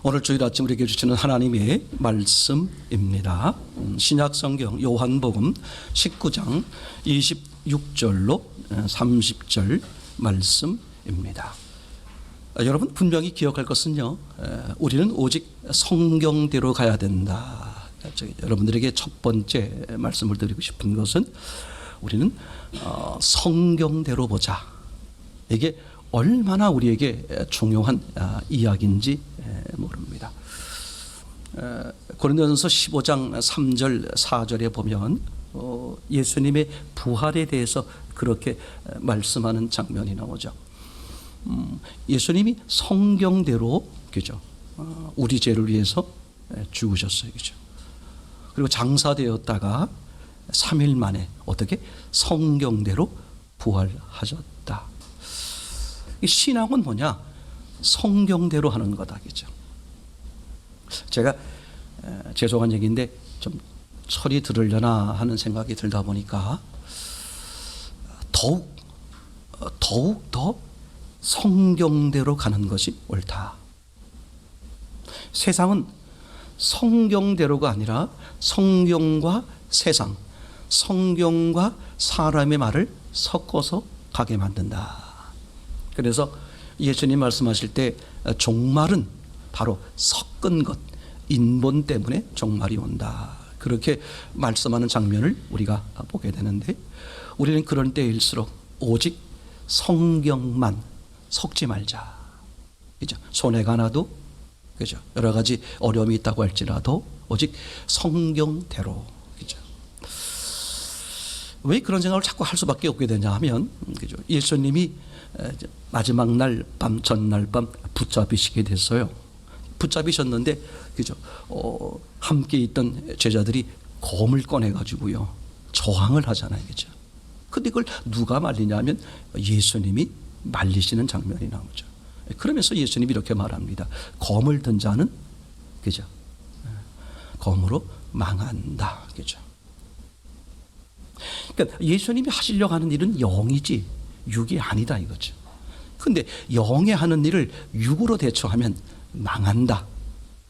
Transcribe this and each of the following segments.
오늘 주일 아침 우리에게 주시는 하나님의 말씀입니다. 신약성경 요한복음 19장 26절로 30절 말씀입니다. 여러분 분명히 기억할 것은요, 우리는 오직 성경대로 가야 된다. 여러분들에게 첫 번째 말씀을 드리고 싶은 것은 우리는 성경대로 보자. 이게 얼마나 우리에게 중요한 이야기인지 모릅니다. 고린도전서 15장 3절 4절에 보면 예수님의 부활에 대해서 그렇게 말씀하는 장면이 나오죠. 예수님이 성경대로, 그죠, 우리 죄를 위해서 죽으셨어요, 그죠. 그리고 장사되었다가 3일 만에 어떻게 성경대로 부활하셨다. 이 신앙은 뭐냐? 성경대로 하는 거다, 그죠. 제가 죄송한 얘기인데 좀 철이 들으려나 하는 생각이 들다 보니까 더욱 더 성경대로 가는 것이 옳다. 세상은 성경대로가 아니라 성경과 세상, 성경과 사람의 말을 섞어서 가게 만든다. 그래서 예수님 말씀하실 때 종말은 바로 섞은 것, 인본 때문에 종말이 온다. 그렇게 말씀하는 장면을 우리가 보게 되는데, 우리는 그런 때일수록 오직 성경만 섞지 말자. 그죠? 손해가 나도, 그죠? 여러 가지 어려움이 있다고 할지라도 오직 성경대로. 그죠? 왜 그런 생각을 자꾸 할 수밖에 없게 되냐 하면, 그죠? 예수님이 마지막 날 밤, 전날 밤 붙잡히시게 됐어요. 붙잡히셨는데, 그죠? 함께 있던 제자들이 검을 꺼내가지고요, 저항을 하잖아요, 그죠? 근데 그걸 누가 말리냐면 예수님이 말리시는 장면이 나오죠. 그러면서 예수님이 이렇게 말합니다. 검을 든 자는, 그죠, 검으로 망한다, 그죠? 그러니까 예수님이 하시려고 하는 일은 영이지 육이 아니다, 이거죠. 근데 영에 하는 일을 육으로 대처하면 망한다,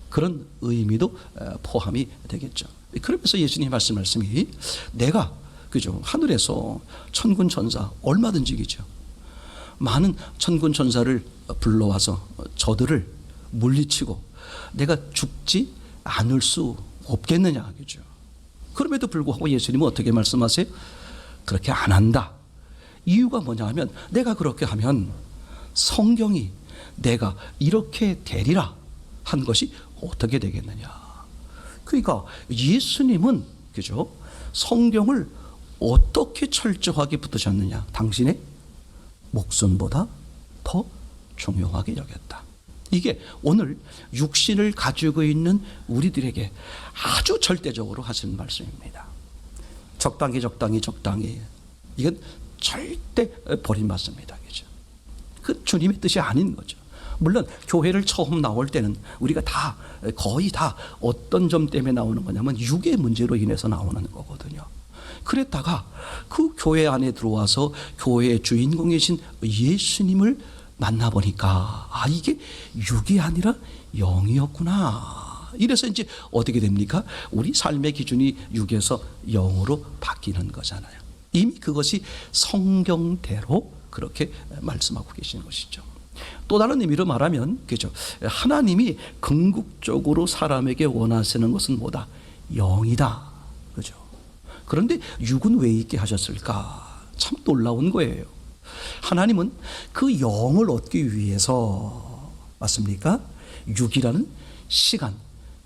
그런 의미도 포함이 되겠죠. 그러면서 예수님 말씀이, 내가, 그죠, 하늘에서 천군 천사 얼마든지, 그죠, 많은 천군 천사를 불러와서 저들을 물리치고 내가 죽지 않을 수 없겠느냐, 그죠. 그럼에도 불구하고 예수님은 어떻게 말씀하세요? 그렇게 안 한다. 이유가 뭐냐 하면, 내가 그렇게 하면 성경이 내가 이렇게 되리라 한 것이 어떻게 되겠느냐. 그러니까 예수님은, 그죠, 성경을 어떻게 철저하게 붙드셨느냐. 당신의 목숨보다 더 중요하게 여겼다. 이게 오늘 육신을 가지고 있는 우리들에게 아주 절대적으로 하시는 말씀입니다. 적당히. 이건 절대 버림받습니다, 그죠. 그 주님의 뜻이 아닌 거죠. 물론 교회를 처음 나올 때는 우리가 다, 거의 다 어떤 점 때문에 나오는 거냐면 육의 문제로 인해서 나오는 거거든요. 그랬다가 그 교회 안에 들어와서 교회의 주인공이신 예수님을 만나보니까, 이게 육이 아니라 영이었구나. 이래서 이제 어떻게 됩니까? 우리 삶의 기준이 육에서 영으로 바뀌는 거잖아요. 이미 그것이 성경대로 그렇게 말씀하고 계시는 것이죠. 또 다른 의미로 말하면, 그죠, 하나님이 궁극적으로 사람에게 원하시는 것은 뭐다? 영이다, 그죠. 그런데 육은 왜 있게 하셨을까? 참 놀라운 거예요. 하나님은 그 영을 얻기 위해서, 맞습니까? 육이라는 시간,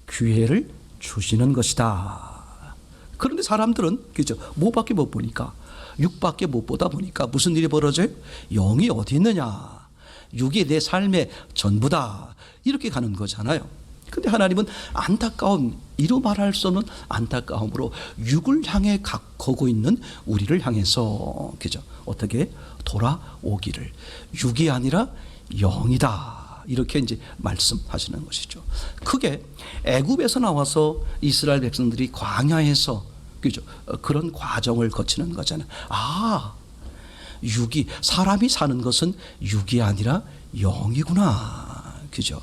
기회를 주시는 것이다. 그런데 사람들은, 그죠, 뭐밖에 못 보니까, 육밖에 못 보다 보니까 무슨 일이 벌어져요? 영이 어디 있느냐? 육이 내 삶의 전부다. 이렇게 가는 거잖아요. 근데 하나님은 안타까운, 이루 말할 수 없는 안타까움으로 육을 향해 가고 있는 우리를 향해서, 그죠, 어떻게 돌아오기를, 육이 아니라 영이다, 이렇게 이제 말씀하시는 것이죠. 그게 애굽에서 나와서 이스라엘 백성들이 광야에서, 그죠, 그런 과정을 거치는 거잖아요. 육이, 사람이 사는 것은 육이 아니라 영이구나, 그죠.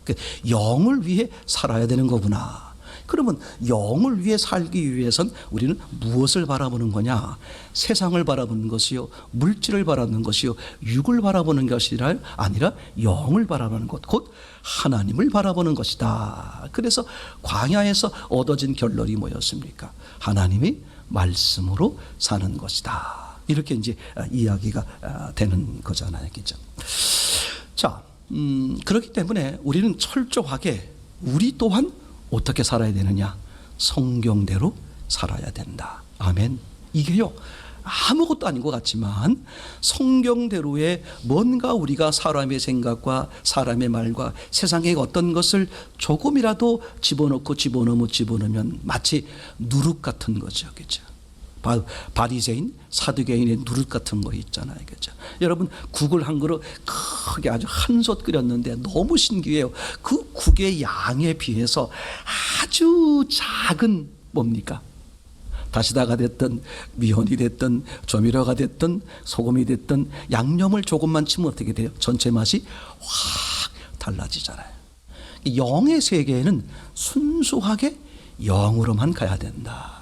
그 영을 위해 살아야 되는 거구나. 그러면 영을 위해 살기 위해선 우리는 무엇을 바라보는 거냐? 세상을 바라보는 것이요, 물질을 바라보는 것이요, 육을 바라보는 것이 아니라 영을 바라보는 것, 곧 하나님을 바라보는 것이다. 그래서 광야에서 얻어진 결론이 뭐였습니까? 하나님이 말씀으로 사는 것이다. 이렇게 이제 이야기가 되는 거잖아요, 그죠? 자, 그렇기 때문에 우리는 철저하게 우리 또한 어떻게 살아야 되느냐? 성경대로 살아야 된다. 아멘. 이게요, 아무것도 아닌 것 같지만 성경대로의 뭔가 우리가 사람의 생각과 사람의 말과 세상의 어떤 것을 조금이라도 집어넣으면 마치 누룩 같은 거죠. 그죠? 바리새인, 사두개인의 누룩 같은 거 있잖아요. 그죠? 여러분, 국을 한 그릇 크게 아주 한솥 끓였는데 너무 신기해요. 그 국의 양에 비해서 아주 작은 뭡니까? 다시다가 됐든 미원이 됐든 조미료가 됐든 소금이 됐든 양념을 조금만 치면 어떻게 돼요? 전체 맛이 확 달라지잖아요. 영의 세계에는 순수하게 영으로만 가야 된다.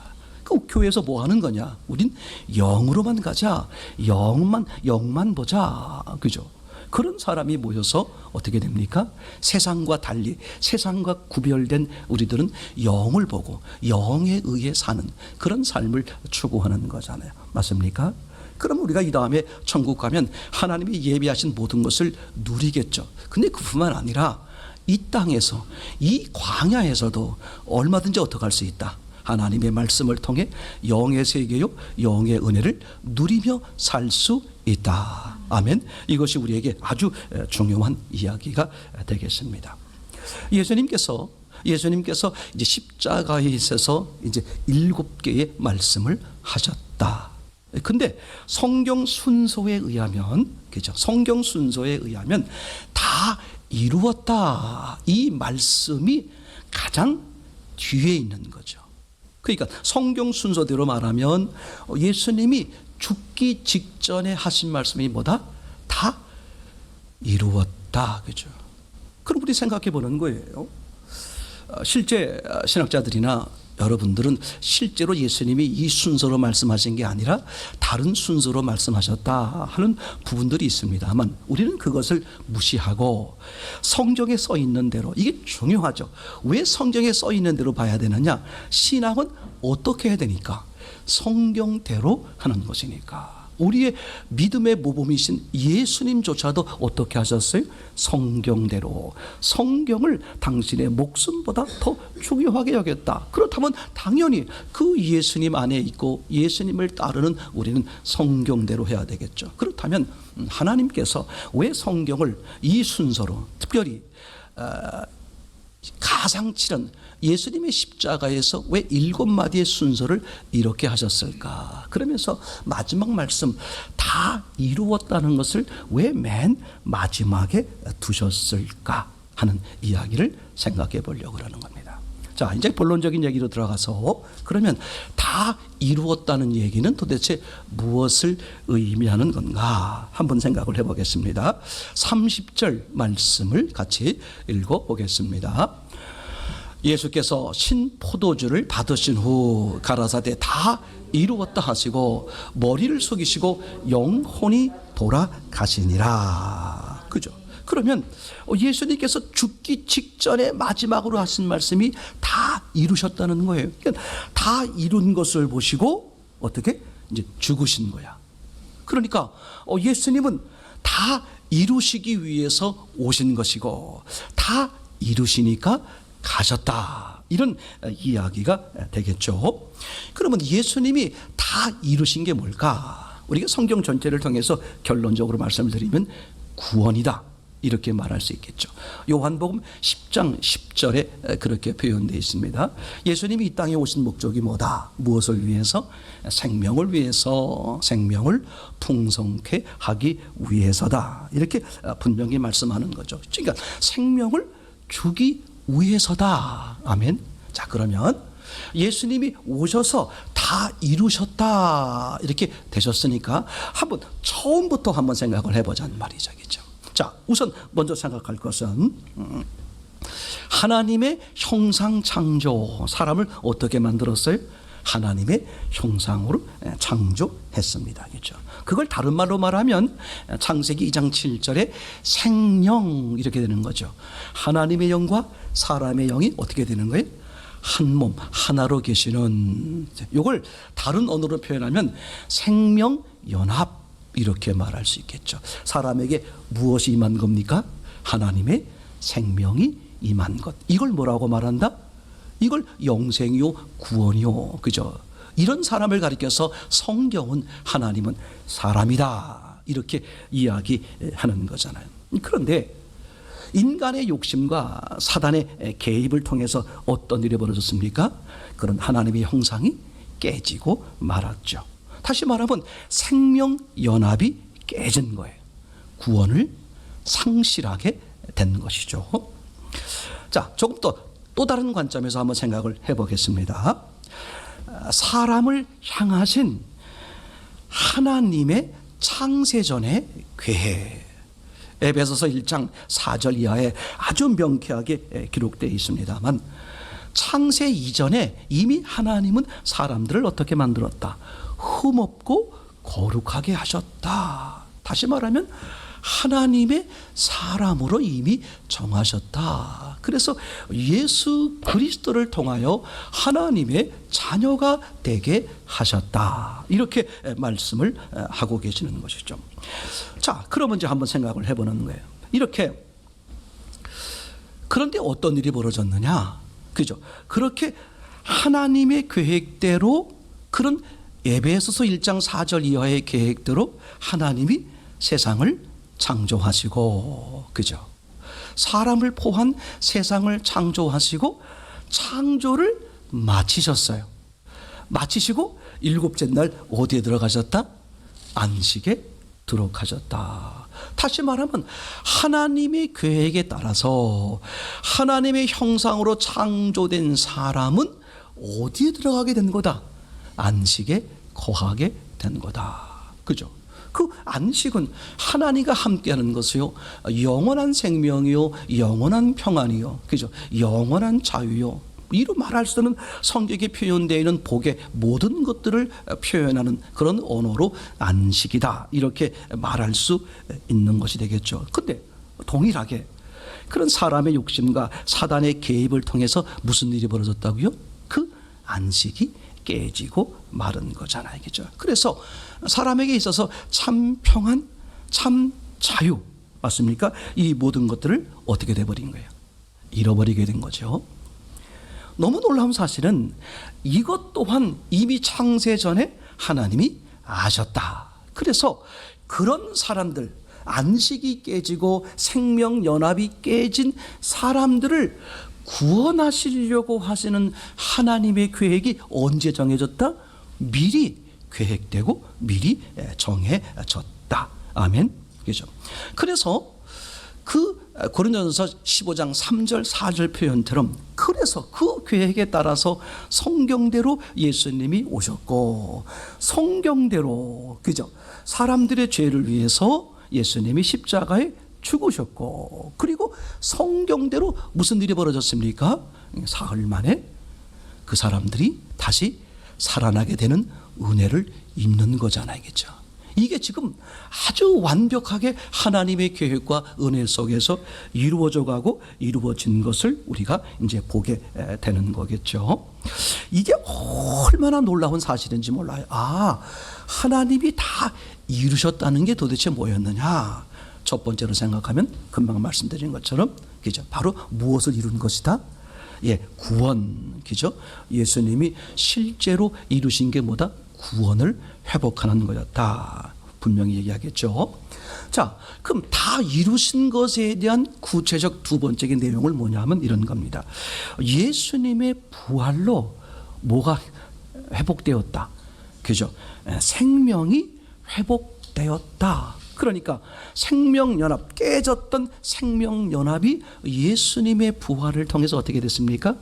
그 교회에서 뭐 하는 거냐? 우린 영으로만 가자. 영만 보자. 그죠? 그런 사람이 모여서 어떻게 됩니까? 세상과 달리, 세상과 구별된 우리들은 영을 보고 영에 의해 사는 그런 삶을 추구하는 거잖아요. 맞습니까? 그럼 우리가 이 다음에 천국 가면 하나님이 예비하신 모든 것을 누리겠죠. 근데 그뿐만 아니라 이 땅에서, 이 광야에서도 얼마든지 어떻게 할 수 있다. 하나님의 말씀을 통해 영의 세계요, 영의 은혜를 누리며 살 수 있다. 아멘. 이것이 우리에게 아주 중요한 이야기가 되겠습니다. 예수님께서 이제 십자가에 있어서 이제 7개의 말씀을 하셨다. 근데 성경 순서에 의하면, 그죠? 성경 순서에 의하면 다 이루었다. 이 말씀이 가장 뒤에 있는 거죠. 그러니까 성경 순서대로 말하면 예수님이 죽기 직전에 하신 말씀이 뭐다? 다 이루었다. 그죠? 그럼 우리 생각해 보는 거예요. 실제 신학자들이나 여러분들은 실제로 예수님이 이 순서로 말씀하신 게 아니라 다른 순서로 말씀하셨다 하는 부분들이 있습니다만 우리는 그것을 무시하고 성경에 써 있는 대로, 이게 중요하죠. 왜 성경에 써 있는 대로 봐야 되느냐? 신앙은 어떻게 해야 되니까? 성경대로 하는 것이니까. 우리의 믿음의 모범이신 예수님조차도 어떻게 하셨어요? 성경대로. 성경을 당신의 목숨보다 더 중요하게 여겼다. 그렇다면 당연히 그 예수님 안에 있고 예수님을 따르는 우리는 성경대로 해야 되겠죠. 그렇다면 하나님께서 왜 성경을 이 순서로, 특별히 가상칠한 예수님의 십자가에서 왜 7마디의 순서를 이렇게 하셨을까? 그러면서 마지막 말씀 다 이루었다는 것을 왜 맨 마지막에 두셨을까 하는 이야기를 생각해 보려고 하는 겁니다. 자, 이제 본론적인 얘기로 들어가서 그러면 다 이루었다는 얘기는 도대체 무엇을 의미하는 건가? 한번 생각을 해보겠습니다. 30절 말씀을 같이 읽어보겠습니다. 예수께서 신포도주를 받으신 후 가라사대 다 이루었다 하시고 머리를 숙이시고 영혼이 돌아가시니라. 그죠? 그러면 예수님께서 죽기 직전에 마지막으로 하신 말씀이 다 이루셨다는 거예요. 그러니까 다 이룬 것을 보시고 어떻게? 이제 죽으신 거야. 그러니까 예수님은 다 이루시기 위해서 오신 것이고 다 이루시니까 가셨다. 이런 이야기가 되겠죠. 그러면 예수님이 다 이루신 게 뭘까? 우리가 성경 전체를 통해서 결론적으로 말씀을 드리면 구원이다. 이렇게 말할 수 있겠죠. 요한복음 10장 10절에 그렇게 표현되어 있습니다. 예수님이 이 땅에 오신 목적이 뭐다? 무엇을 위해서? 생명을 위해서, 생명을 풍성케 하기 위해서다. 이렇게 분명히 말씀하는 거죠. 그러니까 생명을 주기 위해서다. 아멘. 자, 그러면 예수님이 오셔서 다 이루셨다 이렇게 되셨으니까 한번 처음부터 한번 생각을 해보자는 말이죠. 그죠? 자, 우선 먼저 생각할 것은 하나님의 형상 창조, 사람을 어떻게 만들었어요? 하나님의 형상으로 창조했습니다. 그렇죠? 그걸 다른 말로 말하면 창세기 2장 7절에 생령 이렇게 되는 거죠. 하나님의 영과 사람의 영이 어떻게 되는 거예요? 한 몸 하나로 계시는, 이걸 다른 언어로 표현하면 생명연합 이렇게 말할 수 있겠죠. 사람에게 무엇이 임한 겁니까? 하나님의 생명이 임한 것. 이걸 뭐라고 말한다? 이걸 영생이요 구원이요, 그죠? 이런 사람을 가리켜서 성경은 하나님은 사람이다 이렇게 이야기하는 거잖아요. 그런데 인간의 욕심과 사단의 개입을 통해서 어떤 일이 벌어졌습니까? 그런 하나님의 형상이 깨지고 말았죠. 다시 말하면 생명연합이 깨진 거예요. 구원을 상실하게 된 것이죠. 자, 조금 또 다른 관점에서 한번 생각을 해보겠습니다. 사람을 향하신 하나님의 창세전의 계획, 에베소서 1장 4절 이하에 아주 명쾌하게 기록되어 있습니다만, 창세 이전에 이미 하나님은 사람들을 어떻게 만들었다? 흠없고 거룩하게 하셨다. 다시 말하면 하나님의 사람으로 이미 정하셨다. 그래서 예수 그리스도를 통하여 하나님의 자녀가 되게 하셨다. 이렇게 말씀을 하고 계시는 것이죠. 자, 그러면 이제 한번 생각을 해보는 거예요. 이렇게, 그런데 어떤 일이 벌어졌느냐? 그죠? 그렇게 하나님의 계획대로, 그런 에베소서 1장 4절 이하의 계획대로 하나님이 세상을 창조하시고, 그죠? 사람을 포함한 세상을 창조하시고 창조를 마치셨어요. 마치시고 일곱째 날 어디에 들어가셨다? 안식에 들어가셨다. 다시 말하면 하나님의 계획에 따라서 하나님의 형상으로 창조된 사람은 어디에 들어가게 된 거다? 안식에 거하게 된 거다. 그죠? 그 안식은 하나님과 함께하는 것이요, 영원한 생명이요, 영원한 평안이요, 그죠? 영원한 자유요. 이로 말할 수 없는 성경에 표현되어 있는 복의 모든 것들을 표현하는 그런 언어로 안식이다 이렇게 말할 수 있는 것이 되겠죠. 근데 동일하게 그런 사람의 욕심과 사단의 개입을 통해서 무슨 일이 벌어졌다고요? 그 안식이 깨지고 마른 거잖아요. 그죠? 그래서 사람에게 있어서 참 평안, 참 자유, 맞습니까? 이 모든 것들을 어떻게 돼버린 거예요? 잃어버리게 된 거죠. 너무 놀라운 사실은 이것 또한 이미 창세 전에 하나님이 아셨다. 그래서 그런 사람들, 안식이 깨지고 생명연합이 깨진 사람들을 구원하시려고 하시는 하나님의 계획이 언제 정해졌다? 미리 계획되고 미리 정해졌다. 아멘. 그죠? 그래서 그 고린도전서 15장 3절 4절 표현처럼, 그래서 그 계획에 따라서 성경대로 예수님이 오셨고, 성경대로, 그죠? 사람들의 죄를 위해서 예수님이 십자가에 죽으셨고, 그리고 성경대로 무슨 일이 벌어졌습니까? 사흘 만에 그 사람들이 다시 살아나게 되는 은혜를 입는 거잖아요. 그죠? 이게 지금 아주 완벽하게 하나님의 계획과 은혜 속에서 이루어져 가고 이루어진 것을 우리가 이제 보게 되는 거겠죠. 이게 얼마나 놀라운 사실인지 몰라요. 아, 하나님이 다 이루셨다는 게 도대체 뭐였느냐? 첫 번째로 생각하면 금방 말씀드린 것처럼, 그죠? 바로 무엇을 이룬 것이다? 예, 구원, 그죠? 예수님이 실제로 이루신 게 뭐다? 구원을 회복하는 거였다. 분명히 얘기하겠죠. 자, 그럼 다 이루신 것에 대한 구체적 두 번째 내용을 뭐냐면 이런 겁니다. 예수님의 부활로 뭐가 회복되었다. 그죠? 생명이 회복되었다. 그러니까 생명연합, 깨졌던 생명연합이 예수님의 부활을 통해서 어떻게 됐습니까?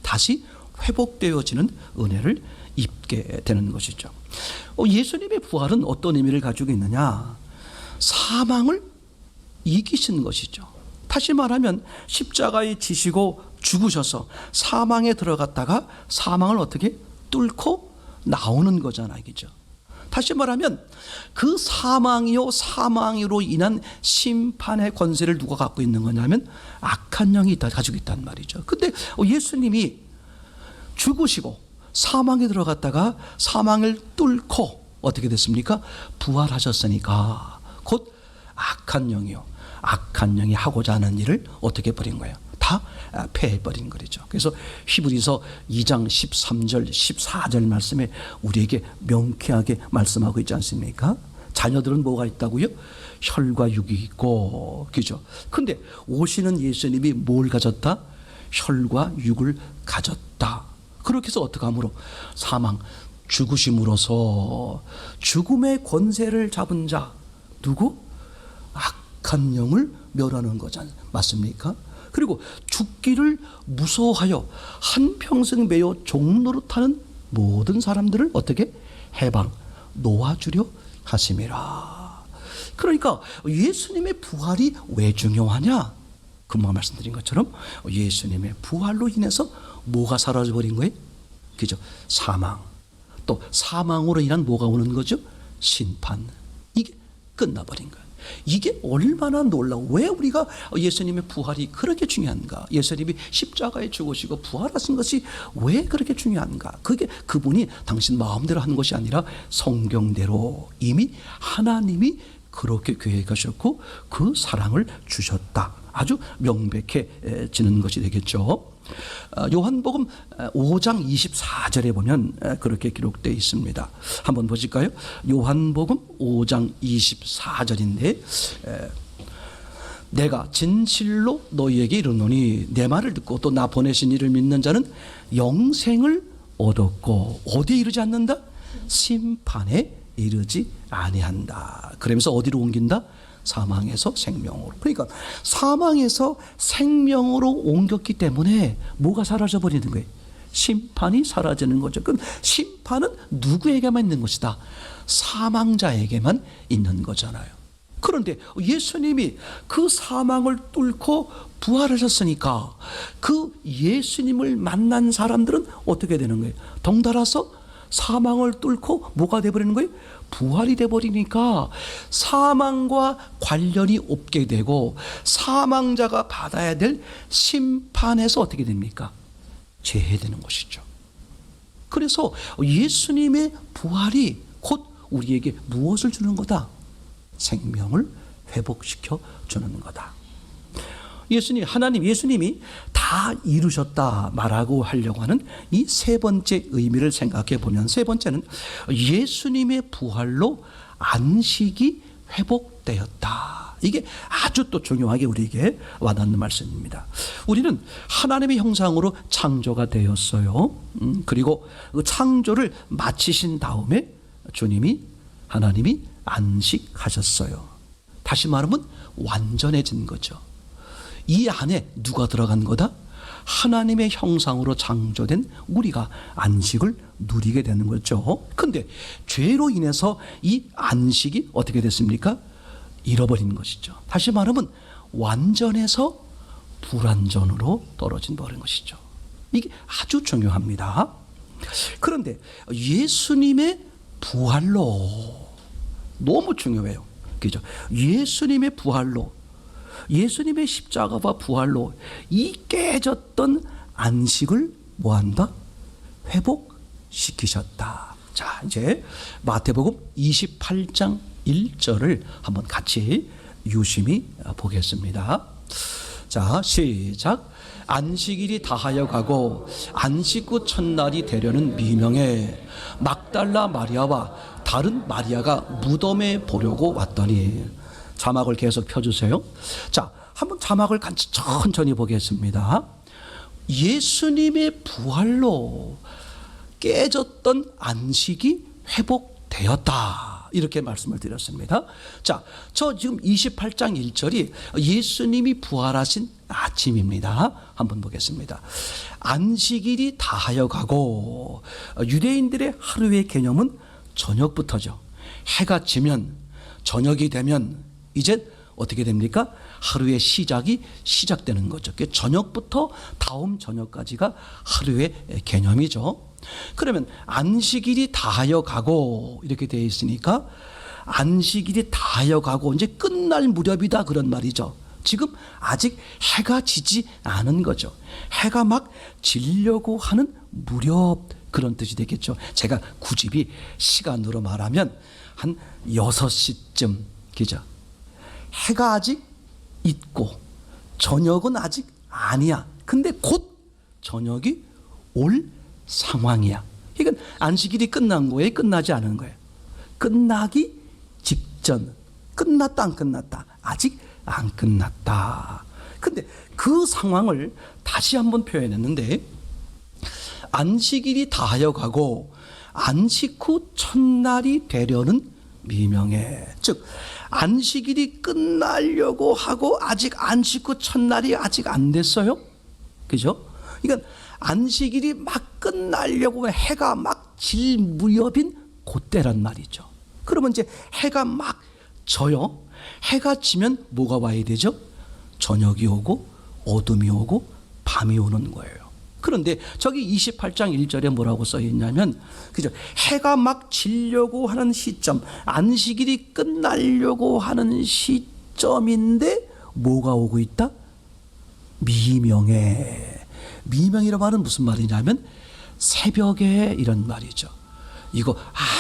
다시 회복되어지는 은혜를 입게 되는 것이죠. 예수님의 부활은 어떤 의미를 가지고 있느냐? 사망을 이기신 것이죠. 다시 말하면 십자가에 지시고 죽으셔서 사망에 들어갔다가 사망을 어떻게 뚫고 나오는 거잖아요. 그죠? 다시 말하면 그 사망이요, 사망으로 인한 심판의 권세를 누가 갖고 있는 거냐면 악한 영이 가지고 있단 말이죠. 근데 예수님이 죽으시고 사망에 들어갔다가 사망을 뚫고 어떻게 됐습니까? 부활하셨으니까 곧 악한 영이요, 악한 영이 하고자 하는 일을 어떻게 버린 거예요? 다 패해버린 거죠. 그래서 히브리서 2장 13절 14절 말씀에 우리에게 명쾌하게 말씀하고 있지 않습니까? 자녀들은 뭐가 있다고요? 혈과 육이 있고, 그죠? 근데 오시는 예수님이 뭘 가졌다? 혈과 육을 가졌다. 그렇게 해서 어떻게 함으로? 사망, 죽으심으로써 죽음의 권세를 잡은 자 누구? 악한 영을 멸하는 거잖아요. 맞습니까? 그리고 죽기를 무서워하여 한평생 매여 종노릇하는 모든 사람들을 어떻게? 해방, 놓아주려 하심이라. 그러니까 예수님의 부활이 왜 중요하냐? 금방 말씀드린 것처럼 예수님의 부활로 인해서 뭐가 사라져버린 거예요? 그죠? 사망. 또 사망으로 인한 뭐가 오는 거죠? 심판. 이게 끝나버린 거예요. 이게 얼마나 놀라워. 왜 우리가 예수님의 부활이 그렇게 중요한가? 예수님이 십자가에 죽으시고 부활하신 것이 왜 그렇게 중요한가? 그게 그분이 당신 마음대로 한 것이 아니라 성경대로 이미 하나님이 그렇게 계획하셨고 그 사랑을 주셨다. 아주 명백해지는 것이 되겠죠. 요한복음 5장 24절에 보면 그렇게 기록되어 있습니다. 한번 보실까요? 요한복음 5장 24절인데 내가 진실로 너희에게 이르노니 내 말을 듣고 또 나 보내신 이를 믿는 자는 영생을 얻었고 어디에 이르지 않는다? 심판에 이르지 아니한다. 그러면서 어디로 옮긴다? 사망에서 생명으로. 그러니까 사망에서 생명으로 옮겼기 때문에 뭐가 사라져 버리는 거예요? 심판이 사라지는 거죠. 그럼 심판은 누구에게만 있는 것이다? 사망자에게만 있는 거잖아요. 그런데 예수님이 그 사망을 뚫고 부활하셨으니까 그 예수님을 만난 사람들은 어떻게 되는 거예요? 덩달아서 사망을 뚫고 뭐가 돼버리는 거예요? 부활이 돼버리니까 사망과 관련이 없게 되고 사망자가 받아야 될 심판에서 어떻게 됩니까? 제해되는 것이죠. 그래서 예수님의 부활이 곧 우리에게 무엇을 주는 거다? 생명을 회복시켜 주는 거다. 예수님이 다 이루셨다 말하고 하려고 하는 이 세 번째 의미를 생각해 보면, 세 번째는 예수님의 부활로 안식이 회복되었다. 이게 아주 또 중요하게 우리에게 와닿는 말씀입니다. 우리는 하나님의 형상으로 창조가 되었어요. 그리고 그 창조를 마치신 다음에 하나님이 안식하셨어요. 다시 말하면 완전해진 거죠. 이 안에 누가 들어간 거다? 하나님의 형상으로 창조된 우리가 안식을 누리게 되는 거죠. 근데 죄로 인해서 이 안식이 어떻게 됐습니까? 잃어버린 것이죠. 다시 말하면 완전해서 불완전으로 떨어진 버린 것이죠. 이게 아주 중요합니다. 그런데 예수님의 부활로, 너무 중요해요. 그죠? 예수님의 부활로, 예수님의 십자가와 부활로 이 깨졌던 안식을 뭐한다? 회복시키셨다. 자, 이제 마태복음 28장 1절을 한번 같이 유심히 보겠습니다. 자, 시작. 안식일이 다하여 가고 안식 후 첫날이 되려는 미명에 막달라 마리아와 다른 마리아가 무덤에 보려고 왔더니, 자막을 계속 펴주세요. 자, 한번 자막을 천천히 보겠습니다. 예수님의 부활로 깨졌던 안식이 회복되었다. 이렇게 말씀을 드렸습니다. 자, 저 지금 28장 1절이 예수님이 부활하신 아침입니다. 한번 보겠습니다. 안식일이 다하여 가고, 유대인들의 하루의 개념은 저녁부터죠. 해가 지면, 저녁이 되면 이제 어떻게 됩니까? 하루의 시작이 시작되는 거죠. 저녁부터 다음 저녁까지가 하루의 개념이죠. 그러면 안식일이 다하여 가고 이렇게 되어 있으니까 안식일이 다하여 가고 이제 끝날 무렵이다 그런 말이죠. 지금 아직 해가 지지 않은 거죠. 해가 막 지려고 하는 무렵 그런 뜻이 되겠죠. 제가 구집이 시간으로 말하면 한 6시쯤 그죠? 해가 아직 있고 저녁은 아직 아니야. 근데 곧 저녁이 올 상황이야. 이건 안식일이 끝난 거예요? 끝나지 않은 거예요? 끝나기 직전. 끝났다 안 끝났다? 아직 안 끝났다. 근데 그 상황을 다시 한번 표현했는데 안식일이 다하여 가고 안식 후 첫날이 되려는 미명에, 즉 안식일이 끝나려고 하고 아직 안식 후 첫날이 아직 안 됐어요. 그죠? 그러니까 안식일이 막 끝나려고 해가 막 질 무렵인 그때란 말이죠. 그러면 이제 해가 막 져요. 해가 지면 뭐가 와야 되죠? 저녁이 오고 어둠이 오고 밤이 오는 거예요. 그런데 저기 28장 1절에 뭐라고 써 있냐면 그죠? 해가 막 지려고 하는 시점, 안식일이 끝나려고 하는 시점인데 뭐가 오고 있다? 미명에. 미명이라고 하는 무슨 말이냐면 새벽에 이런 말이죠. 이거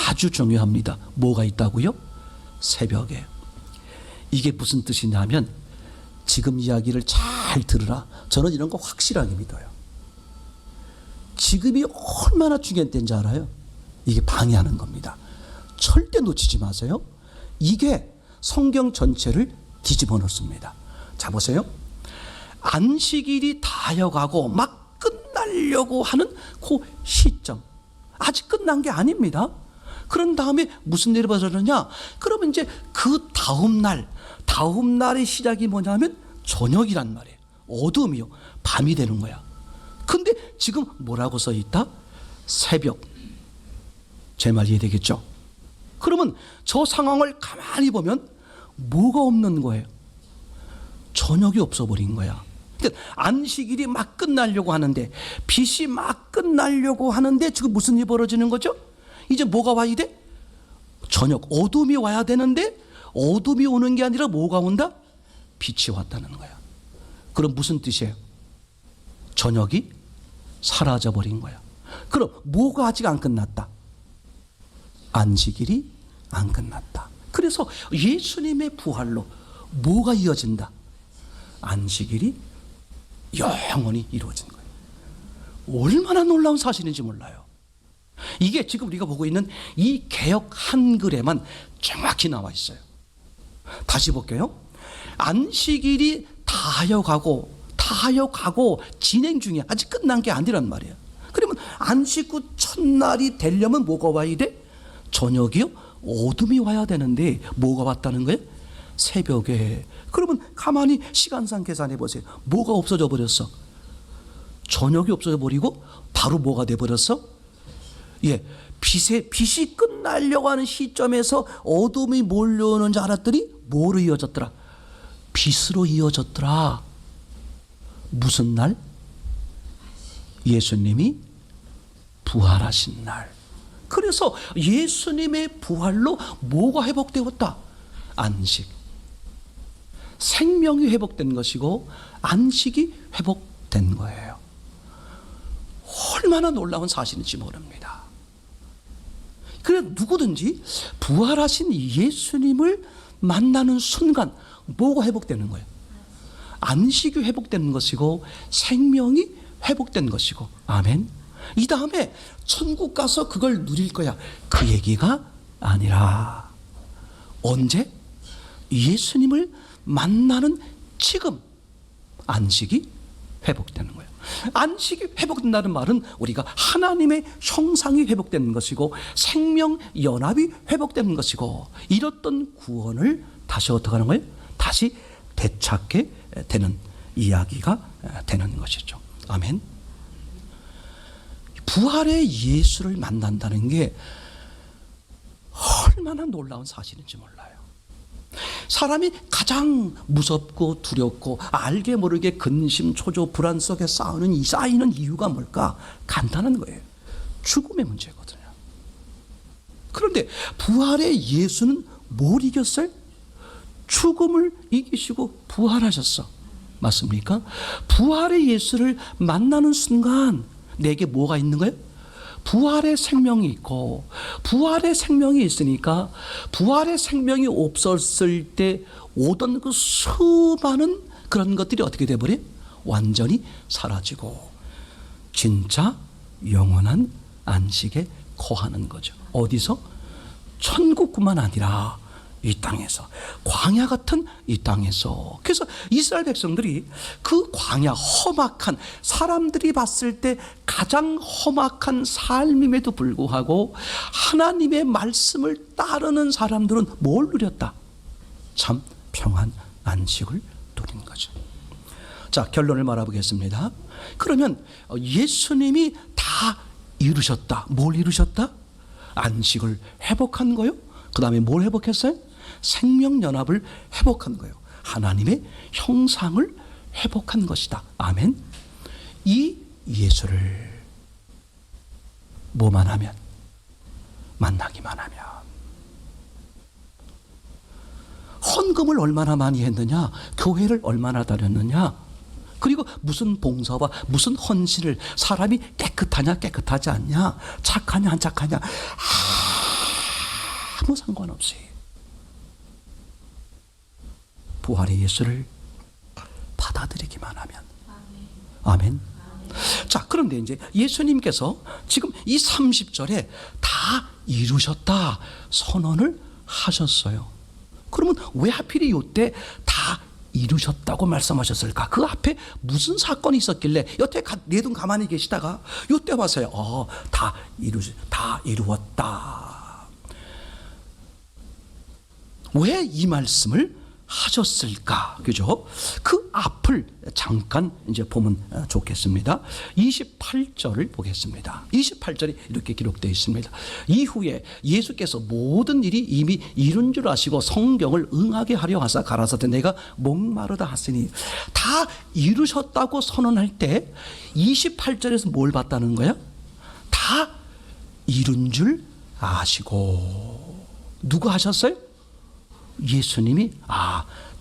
아주 중요합니다. 뭐가 있다고요? 새벽에. 이게 무슨 뜻이냐면 지금 이야기를 잘 들으라. 저는 이런 거 확실하게 믿어요. 지금이 얼마나 중요한 때인지 알아요? 이게 방해하는 겁니다. 절대 놓치지 마세요. 이게 성경 전체를 뒤집어 놓습니다. 자 보세요. 안식일이 다하여가고 막 끝나려고 하는 그 시점, 아직 끝난 게 아닙니다. 그런 다음에 무슨 일이 벌어졌느냐? 그러면 이제 그 다음 날의 시작이 뭐냐면 저녁이란 말이에요. 어둠이요, 밤이 되는 거야. 근데 지금 뭐라고 써 있다? 새벽. 제 말 이해되겠죠? 그러면 저 상황을 가만히 보면 뭐가 없는 거예요? 저녁이 없어버린 거야. 그러니까 안식일이 막 끝나려고 하는데, 빛이 막 끝나려고 하는데 지금 무슨 일이 벌어지는 거죠? 이제 뭐가 와야 돼? 저녁, 어둠이 와야 되는데 어둠이 오는 게 아니라 뭐가 온다? 빛이 왔다는 거야. 그럼 무슨 뜻이에요? 저녁이 사라져버린 거야. 그럼 뭐가 아직 안 끝났다? 안식일이 안 끝났다. 그래서 예수님의 부활로 뭐가 이어진다? 안식일이 영원히 이루어진 거예요. 얼마나 놀라운 사실인지 몰라요. 이게 지금 우리가 보고 있는 이 개역 한글에만 정확히 나와 있어요. 다시 볼게요. 안식일이 다하여가고 진행 중이야. 아직 끝난 게 아니란 말이에요. 그러면 안식 후 첫날이 되려면 뭐가 와야 돼? 저녁이요? 어둠이 와야 되는데 뭐가 왔다는 거예요? 새벽에. 그러면 가만히 시간상 계산해 보세요. 뭐가 없어져 버렸어? 저녁이 없어져 버리고 바로 뭐가 돼 버렸어? 예, 빛이 끝나려고 하는 시점에서 어둠이 몰려오는 줄 알았더니 뭐로 이어졌더라? 빛으로 이어졌더라. 무슨 날? 예수님이 부활하신 날. 그래서 예수님의 부활로 뭐가 회복되었다? 안식. 생명이 회복된 것이고 안식이 회복된 거예요. 얼마나 놀라운 사실인지 모릅니다. 그래 누구든지 부활하신 예수님을 만나는 순간 뭐가 회복되는 거예요? 안식이 회복되는 것이고 생명이 회복된 것이고. 아멘. 이 다음에 천국 가서 그걸 누릴 거야, 그 얘기가 아니라 언제? 예수님을 만나는 지금 안식이 회복되는 거예요. 안식이 회복된다는 말은 우리가 하나님의 형상이 회복되는 것이고 생명 연합이 회복되는 것이고, 이렇던 구원을 다시 어떻게 하는 거예요? 다시 되찾게 되는 이야기가 되는 것이죠. 아멘. 부활의 예수를 만난다는 게 얼마나 놀라운 사실인지 몰라요. 사람이 가장 무섭고 두렵고 알게 모르게 근심, 초조, 불안 속에 쌓이는 이유가 뭘까? 간단한 거예요. 죽음의 문제거든요. 그런데 부활의 예수는 뭘 이겼어요? 죽음을 이기시고 부활하셨어. 맞습니까? 부활의 예수를 만나는 순간 내게 뭐가 있는 거예요? 부활의 생명이 있고, 부활의 생명이 있으니까 부활의 생명이 없었을 때 오던 그 수많은 그런 것들이 어떻게 돼버려요? 완전히 사라지고 진짜 영원한 안식에 거하는 거죠. 어디서? 천국뿐만 아니라 이 땅에서, 광야 같은 이 땅에서. 그래서 이스라엘 백성들이 그 광야, 험악한, 사람들이 봤을 때 가장 험악한 삶임에도 불구하고 하나님의 말씀을 따르는 사람들은 뭘 누렸다? 참 평안, 안식을 누린 거죠. 자, 결론을 말해보겠습니다. 그러면 예수님이 다 이루셨다. 뭘 이루셨다? 안식을 회복한 거요. 그 다음에 뭘 회복했어요? 생명연합을 회복한 거예요. 하나님의 형상을 회복한 것이다. 아멘. 이 예수를 뭐만 하면? 만나기만 하면. 헌금을 얼마나 많이 했느냐? 교회를 얼마나 다녔느냐? 그리고 무슨 봉사와 무슨 헌신을, 사람이 깨끗하냐 깨끗하지 않냐, 착하냐 안 착하냐, 아무 상관없이 부활의 예수를 받아들이기만 하면. 아멘. 자, 그런데 이제 예수님께서 지금 이 30절에 다 이루셨다 선언을 하셨어요. 그러면 왜 하필이 이때 다 이루셨다고 말씀하셨을까? 그 앞에 무슨 사건이 있었길래 여태 내둔 가만히 계시다가 이때 와서요, 다 이루었다. 왜 이 말씀을 하셨을까? 그죠? 그 앞을 잠깐 이제 보면 좋겠습니다. 28절을 보겠습니다. 28절이 이렇게 기록되어 있습니다. 이후에 예수께서 모든 일이 이미 이룬 줄 아시고 성경을 응하게 하려 하사 가라사대 내가 목마르다 하시니. 다 이루셨다고 선언할 때 28절에서 뭘 봤다는 거야? 다 이룬 줄 아시고. 누가 하셨어요? 예수님이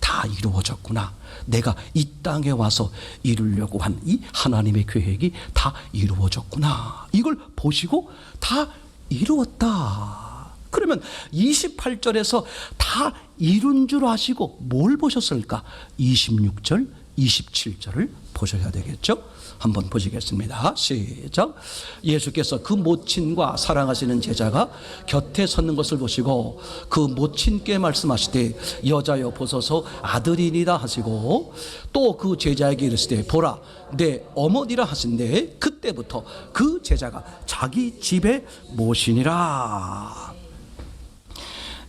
다 이루어졌구나. 내가 이 땅에 와서 이루려고 한 이 하나님의 계획이 다 이루어졌구나. 이걸 보시고 다 이루었다. 그러면 28절에서 다 이룬 줄 아시고 뭘 보셨을까? 26절, 27절을 보셔야 되겠죠? 한번 보시겠습니다. 시작. 예수께서 그 모친과 사랑하시는 제자가 곁에 섰는 것을 보시고 그 모친께 말씀하시되 여자여 보소서 아들이니라 하시고 또 그 제자에게 이르시되 보라 내 어머니라 하신데 그때부터 그 제자가 자기 집에 모시니라.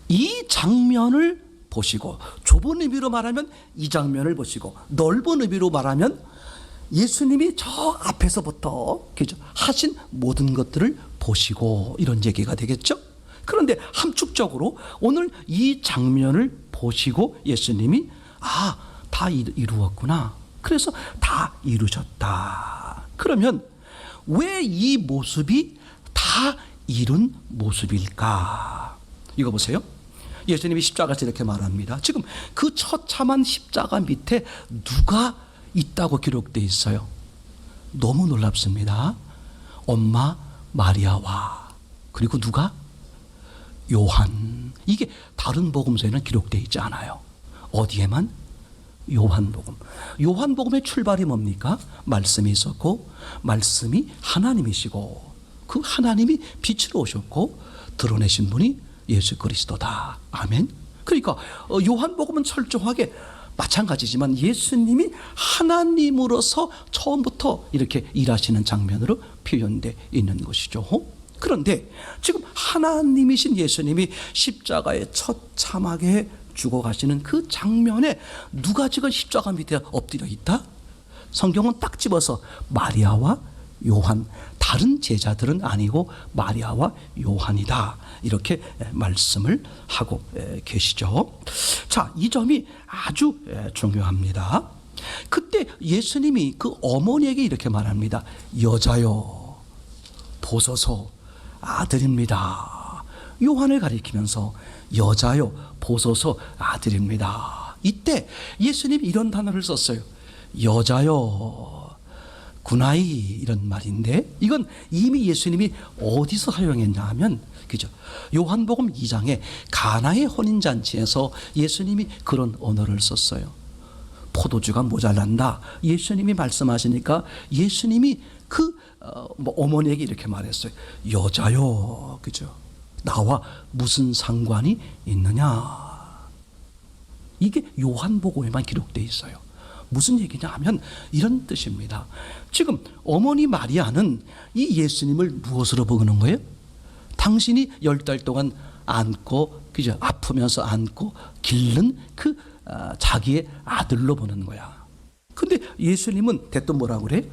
이 장면을 보시고, 좁은 의미로 말하면 이 장면을 보시고, 넓은 의미로 말하면 예수님이 저 앞에서부터 하신 모든 것들을 보시고, 이런 얘기가 되겠죠. 그런데 함축적으로 오늘 이 장면을 보시고 예수님이 다 이루었구나. 그래서 다 이루셨다. 그러면 왜 이 모습이 다 이룬 모습일까? 이거 보세요. 예수님이 십자가에서 이렇게 말합니다. 지금 그 처참한 십자가 밑에 누가 있다고 기록되어 있어요? 너무 놀랍습니다. 엄마 마리아와 그리고 누가? 요한. 이게 다른 복음서에는 기록되어 있지 않아요. 어디에만? 요한복음. 요한복음의 출발이 뭡니까? 말씀이 있었고 말씀이 하나님이시고 그 하나님이 빛으로 오셨고 드러내신 분이 예수 그리스도다. 아멘. 그러니까 요한복음은 철저하게 마찬가지지만 예수님이 하나님으로서 처음부터 이렇게 일하시는 장면으로 표현되어 있는 것이죠. 그런데 지금 하나님이신 예수님이 십자가에 처참하게 죽어가시는 그 장면에 누가 지금 십자가 밑에 엎드려 있다? 성경은 딱 집어서 마리아와 요한, 다른 제자들은 아니고 마리아와 요한이다. 이렇게 말씀을 하고 계시죠. 자, 이 점이 아주 중요합니다. 그때 예수님이 그 어머니에게 이렇게 말합니다. 여자여, 보소서 아들입니다. 요한을 가리키면서 여자여, 보소서 아들입니다. 이때 예수님이 이런 단어를 썼어요. 여자여, 구나이, 이런 말인데, 이건 이미 예수님이 어디서 사용했냐 하면, 그죠? 요한복음 2장에 가나의 혼인잔치에서 예수님이 그런 언어를 썼어요. 포도주가 모자란다. 예수님이 말씀하시니까 예수님이 그 어머니에게 이렇게 말했어요. 여자요, 그죠? 나와 무슨 상관이 있느냐? 이게 요한복음에만 기록되어 있어요. 무슨 얘기냐 하면 이런 뜻입니다. 지금 어머니 마리아는 이 예수님을 무엇으로 보는 거예요? 당신이 10달 동안 안고, 그죠? 아프면서 안고 기른 그 자기의 아들로 보는 거야. 근데 예수님은 대뜸 뭐라고 그래?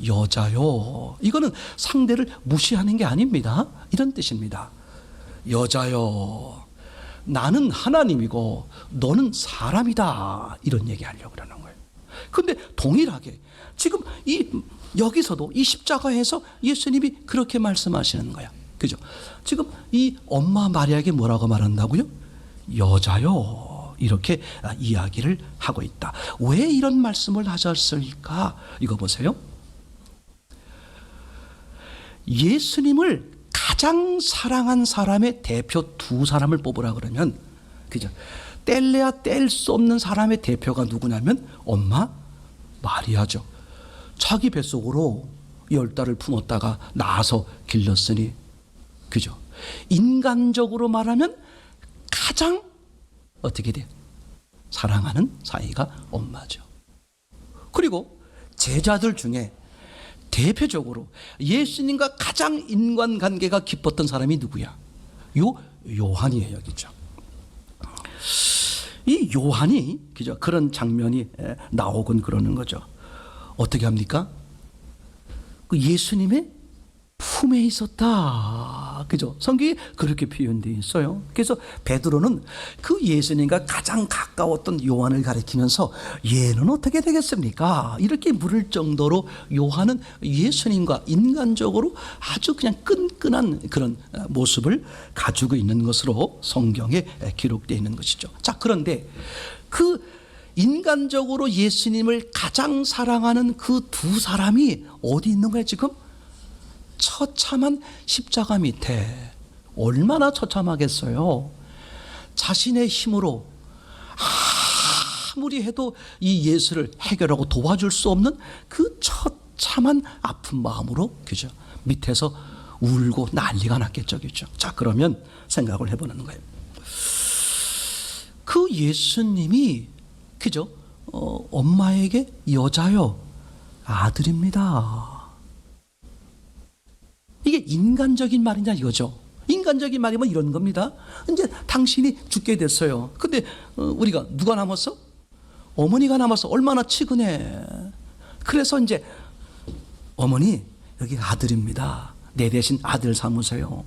여자요. 이거는 상대를 무시하는 게 아닙니다. 이런 뜻입니다. 여자요, 나는 하나님이고 너는 사람이다. 이런 얘기 하려고 그러는 거예요. 근데 동일하게 지금 여기서도 이 십자가에서 예수님이 그렇게 말씀하시는 거야. 그죠? 지금 이 엄마 마리아에게 뭐라고 말한다고요? 여자요. 이렇게 이야기를 하고 있다. 왜 이런 말씀을 하셨을까? 이거 보세요. 예수님을 가장 사랑한 사람의 대표 두 사람을 뽑으라 그러면, 그죠? 뗄래야 뗄 수 없는 사람의 대표가 누구냐면 엄마 마리아죠. 자기 뱃속으로 10달을 품었다가 낳아서 길렀으니, 그죠? 인간적으로 말하면 가장 어떻게 돼요? 사랑하는 사이가 엄마죠. 그리고 제자들 중에 대표적으로 예수님과 가장 인간관계가 깊었던 사람이 누구야? 요한이에요. 그죠? 이 요한이, 그죠? 그런 장면이 나오곤 그러는 거죠. 어떻게 합니까? 그 예수님의 품에 있었다. 그죠? 성경에 그렇게 표현되어 있어요. 그래서 베드로는 그 예수님과 가장 가까웠던 요한을 가리키면서 얘는 어떻게 되겠습니까? 이렇게 물을 정도로 요한은 예수님과 인간적으로 아주 그냥 끈끈한 그런 모습을 가지고 있는 것으로 성경에 기록되어 있는 것이죠. 자, 그런데 그 인간적으로 예수님을 가장 사랑하는 그 두 사람이 어디 있는 거예요, 지금? 처참한 십자가 밑에. 얼마나 처참하겠어요. 자신의 힘으로 아무리 해도 이 예수를 해결하고 도와줄 수 없는 그 처참한 아픈 마음으로, 그죠? 밑에서 울고 난리가 났겠죠, 그죠? 자, 그러면 생각을 해보는 거예요. 그 예수님이, 그죠? 엄마에게 여자요, 아들입니다. 이게 인간적인 말이냐 이거죠. 인간적인 말이면 이런 겁니다. 이제 당신이 죽게 됐어요. 근데 우리가 누가 남았어? 어머니가 남았어. 얼마나 치근해. 그래서 이제 어머니, 여기 아들입니다. 내 대신 아들 삼으세요.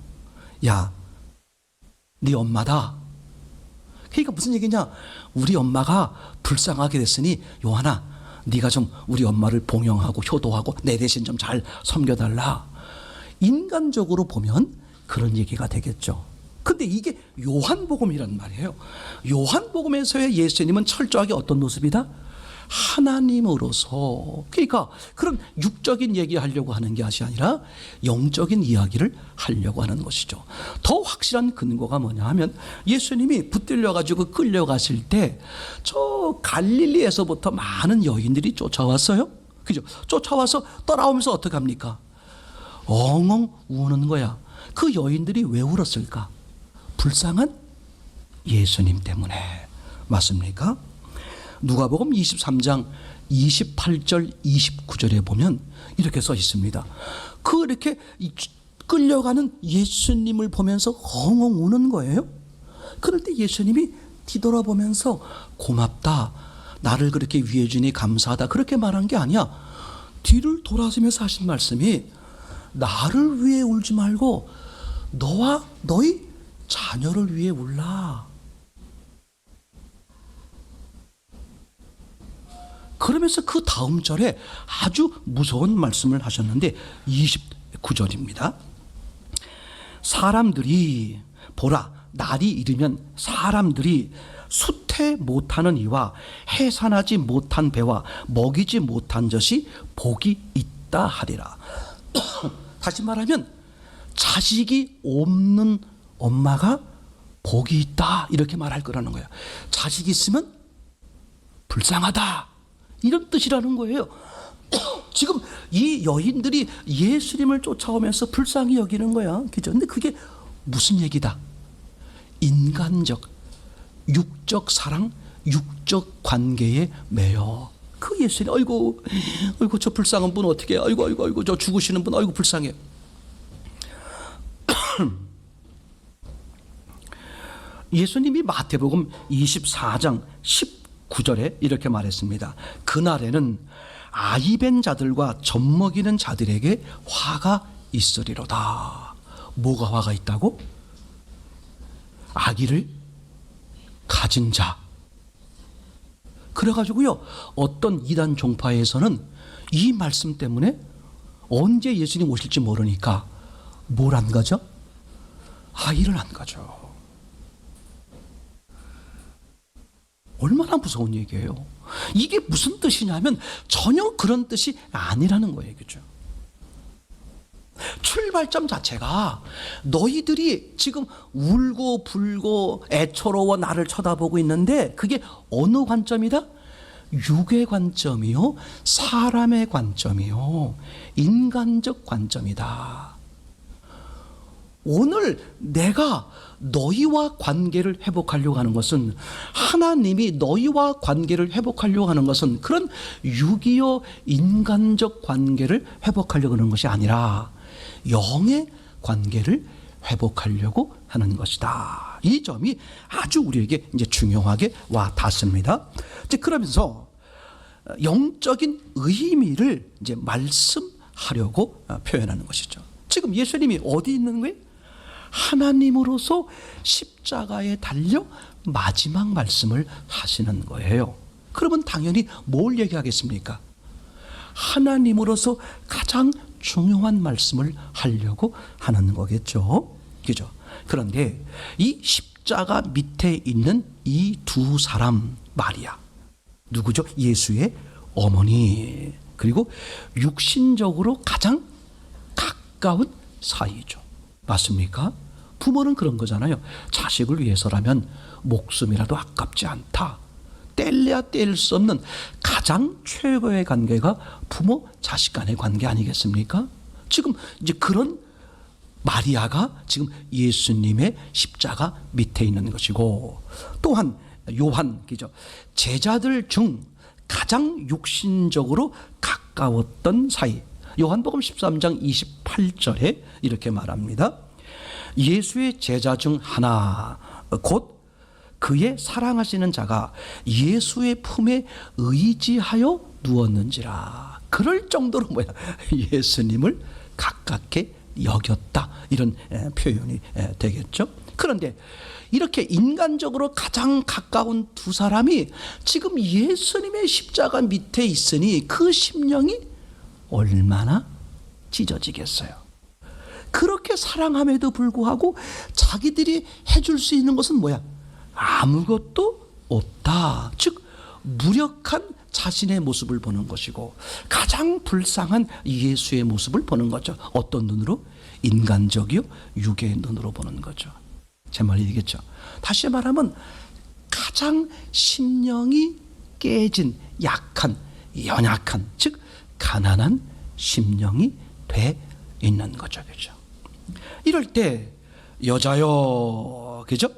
야, 네 엄마다. 그러니까 무슨 얘기냐? 우리 엄마가 불쌍하게 됐으니 요한아, 네가 좀 우리 엄마를 봉영하고 효도하고 내 대신 좀 잘 섬겨달라. 인간적으로 보면 그런 얘기가 되겠죠. 근데 이게 요한복음이란 말이에요. 요한복음에서의 예수님은 철저하게 어떤 모습이다? 하나님으로서. 그러니까 그런 육적인 얘기하려고 하는 것이 아니라 영적인 이야기를 하려고 하는 것이죠. 더 확실한 근거가 뭐냐 하면 예수님이 붙들려 가지고 끌려가실 때 저 갈릴리에서부터 많은 여인들이 쫓아왔어요. 그죠? 쫓아와서 따라오면서 어떻게 합니까? 엉엉 우는 거야. 그 여인들이 왜 울었을까? 불쌍한 예수님 때문에. 맞습니까? 누가복음 23장 28절 29절에 보면 이렇게 써 있습니다. 그렇게 끌려가는 예수님을 보면서 엉엉 우는 거예요. 그럴 때 예수님이 뒤돌아보면서 고맙다, 나를 그렇게 위해 주니 감사하다, 그렇게 말한 게 아니야. 뒤를 돌아서면서 하신 말씀이 나를 위해 울지 말고 너와 너희 자녀를 위해 울라. 그러면서 그 다음 절에 아주 무서운 말씀을 하셨는데 29절입니다. 사람들이 보라, 날이 이르면 사람들이 수태 못하는 이와 해산하지 못한 배와 먹이지 못한 젖이 복이 있다 하리라. 다시 말하면 자식이 없는 엄마가 복이 있다 이렇게 말할 거라는 거예요. 자식이 있으면 불쌍하다 이런 뜻이라는 거예요. 지금 이 여인들이 예수님을 쫓아오면서 불쌍히 여기는 거야. 그죠? 근데 그게 무슨 얘기다? 인간적, 육적 사랑, 육적 관계에 매여. 그 예수님, 아이고, 아이고, 저 불쌍한 분 어떻게, 아이고, 아이고, 아이고, 저 죽으시는 분, 아이고, 불쌍해. 예수님이 마태복음 24장 19절에 이렇게 말했습니다. 그날에는 아이벤 자들과 젖먹이는 자들에게 화가 있으리로다. 뭐가 화가 있다고? 아기를 가진 자. 그래가지고요, 어떤 이단 종파에서는 이 말씀 때문에 언제 예수님 오실지 모르니까 뭘 안 가져? 아이를 안 가져. 얼마나 무서운 얘기예요. 이게 무슨 뜻이냐면 전혀 그런 뜻이 아니라는 거예요. 그죠? 출발점 자체가 너희들이 지금 울고 불고 애처로워 나를 쳐다보고 있는데 그게 어느 관점이다? 육의 관점이요, 사람의 관점이요, 인간적 관점이다. 오늘 내가 너희와 관계를 회복하려고 하는 것은, 하나님이 너희와 관계를 회복하려고 하는 것은 그런 육이요 인간적 관계를 회복하려고 하는 것이 아니라 영의 관계를 회복하려고 하는 것이다. 이 점이 아주 우리에게 이제 중요하게 와 닿습니다. 이제 그러면서 영적인 의미를 이제 말씀하려고 표현하는 것이죠. 지금 예수님이 어디 있는 거예요? 하나님으로서 십자가에 달려 마지막 말씀을 하시는 거예요. 그러면 당연히 뭘 얘기하겠습니까? 하나님으로서 가장 중요한 말씀을 하려고 하는 거겠죠. 그죠? 그런데 이 십자가 밑에 있는 이 두 사람, 마리아, 누구죠? 예수의 어머니, 그리고 육신적으로 가장 가까운 사이죠. 맞습니까? 부모는 그런 거잖아요. 자식을 위해서라면 목숨이라도 아깝지 않다. 뗄래야 뗄 수 없는 가장 최고의 관계가 부모 자식 간의 관계 아니겠습니까? 지금 이제 그런 마리아가 지금 예수님의 십자가 밑에 있는 것이고, 또한 요한 기죠. 제자들 중 가장 육신적으로 가까웠던 사이. 요한복음 13장 28절에 이렇게 말합니다. 예수의 제자 중 하나, 곧 그의 사랑하시는 자가 예수의 품에 의지하여 누웠는지라. 그럴 정도로 예수님을 가깝게 여겼다, 이런 표현이 되겠죠. 그런데 이렇게 인간적으로 가장 가까운 두 사람이 지금 예수님의 십자가 밑에 있으니 그 심령이 얼마나 찢어지겠어요. 그렇게 사랑함에도 불구하고 자기들이 해줄 수 있는 것은 뭐야? 아무것도 없다. 즉 무력한 자신의 모습을 보는 것이고, 가장 불쌍한 예수의 모습을 보는 거죠. 어떤 눈으로? 인간적이요, 육의 눈으로 보는 거죠. 제 말이 이겠죠. 다시 말하면 가장 심령이 깨진, 약한, 연약한, 즉 가난한 심령이 돼 있는 거죠. 그죠? 이럴 때 여자여, 그죠?